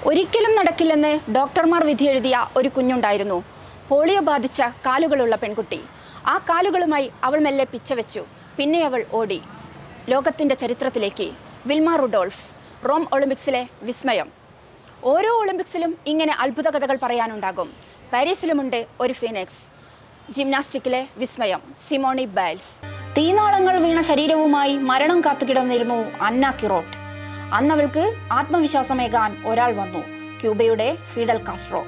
ഒരിക്കലും നടക്കില്ലെന്ന് ഡോക്ടർമാർ വിധിയെഴുതിയ ഒരു കുഞ്ഞുണ്ടായിരുന്നു. പോളിയോ ബാധിച്ച കാലുകളുള്ള പെൺകുട്ടി. ആ കാലുകളുമായി അവൾ മെല്ലെ പിച്ചവെച്ചു. പിന്നെ അവൾ ഓടി ലോകത്തിൻ്റെ ചരിത്രത്തിലേക്ക്. വിൽമ റുഡോൾഫ്, റോം ഒളിമ്പിക്സിലെ വിസ്മയം. ഓരോ ഒളിമ്പിക്സിലും ഇങ്ങനെ അത്ഭുത കഥകൾ പറയാനുണ്ടാകും. പാരീസിലുമുണ്ട് ഒരു ഫീനിക്സ്. ജിംനാസ്റ്റിക്കിലെ വിസ്മയം സിമോണി ബൈൽസ്. തീനാളങ്ങൾ വീണ ശരീരവുമായി മരണം കാത്തുകിടന്നിരുന്നു അന്ന കിറോട്ട്. അന്നവൾക്ക് ആത്മവിശ്വാസമേകാൻ ഒരാൾ വന്നു, ക്യൂബയുടെ ഫിഡൽ കാസ്ട്രോ.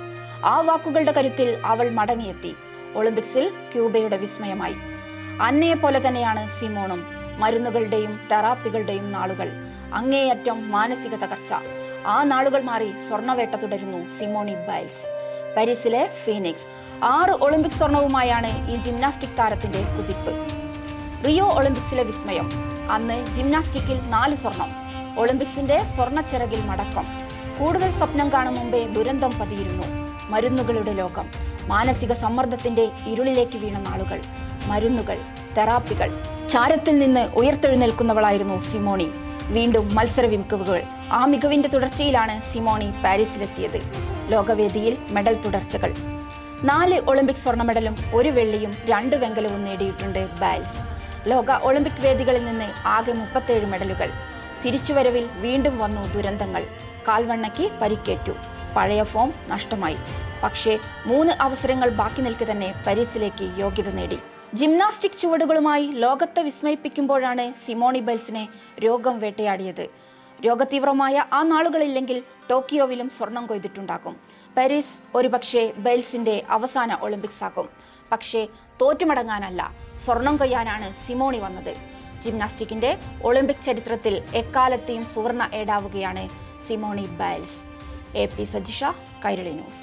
ആ വാക്കുകളുടെ കരുത്തിൽ അവൾ മടങ്ങിയെത്തി. ഒളിമ്പിക്സിൽ ക്യൂബയുടെ വിസ്മയമായി. അന്നയെ പോലെ തന്നെയാണ് സിമോണും. മരുന്നുകളുടെയും തെറാപ്പികളുടെയും നാളുകൾ, അങ്ങേയറ്റം മാനസിക തകർച്ച. ആ നാളുകൾ മാറി സ്വർണ്ണവേട്ട തുടരുന്നു സിമോണി ബൈൽസ്. പാരീസിലെ ഫീനിക്സ്. 6 ഒളിമ്പിക് സ്വർണവുമായാണ് ഈ ജിംനാസ്റ്റിക് താരത്തിന്റെ കുതിപ്പ്. റിയോ ഒളിമ്പിക്സിലെ വിസ്മയം. അന്ന് ജിംനാസ്റ്റിക്കിൽ 4 സ്വർണം. ഒളിമ്പിക്സിന്റെ സ്വർണ്ണച്ചിറകിൽ മടക്കം. കൂടുതൽ സ്വപ്നം കാണും മുമ്പേ ദുരന്തം പതിയിരുന്നു. മരുന്നുകളുടെ ലോകം. മാനസിക സമ്മർദ്ദത്തിന്റെ ഇരുളിലേക്ക് വീണ നാളുകൾ. മരുന്നുകൾ, തെറാപ്പികൾ. ചാരത്തിൽ നിന്ന് ഉയർത്തെഴുന്നേൽക്കുന്നവളായിരുന്നു സിമോണി. വീണ്ടും മത്സര മികവുകൾ. ആ മികവിന്റെ തുടർച്ചയിലാണ് സിമോണി പാരീസിലെത്തിയത്. ലോകവേദിയിൽ മെഡൽ തുടർച്ചകൾ. 4 ഒളിമ്പിക് സ്വർണ്ണ മെഡലും 1 വെള്ളിയും 2 വെങ്കലവും നേടിയിട്ടുണ്ട് ബൈൽസ്. ലോക ഒളിമ്പിക് വേദികളിൽ നിന്ന് ആകെ 37 മെഡലുകൾ. തിരിച്ചുവരവിൽ വീണ്ടും വന്നു ദുരന്തങ്ങൾ. കാൽവണ്ണയ്ക്ക് പരിക്കേറ്റു. പഴയ ഫോം നഷ്ടമായി. പക്ഷേ 3 അവസരങ്ങൾ ബാക്കി നിൽക്കെ തന്നെ പാരീസിലേക്ക് യോഗ്യത നേടി. ജിംനാസ്റ്റിക് ചുവടുകളുമായി ലോകത്തെ വിസ്മയിപ്പിക്കുമ്പോഴാണ് സിമോണി ബൈൽസിനെ രോഗം വേട്ടയാടിയത്. രോഗതീവ്രമായ ആ നാളുകളില്ലെങ്കിൽ ടോക്കിയോവിലും സ്വർണം കൊയ്തിട്ടുണ്ടാകും. പാരീസ് ഒരുപക്ഷെ ബൈൽസിന്റെ അവസാന ഒളിമ്പിക്സ് ആകും. പക്ഷേ തോറ്റുമടങ്ങാനല്ല, സ്വർണം കൊയ്യാനാണ് സിമോണി വന്നത്. ജിംനാസ്റ്റിക്കിന്റെ ഒളിമ്പിക് ചരിത്രത്തിൽ എക്കാലത്തെയും സുവർണ ഏടാവുകയാണ് Simone Biles. AP Sajisha, Kairali news.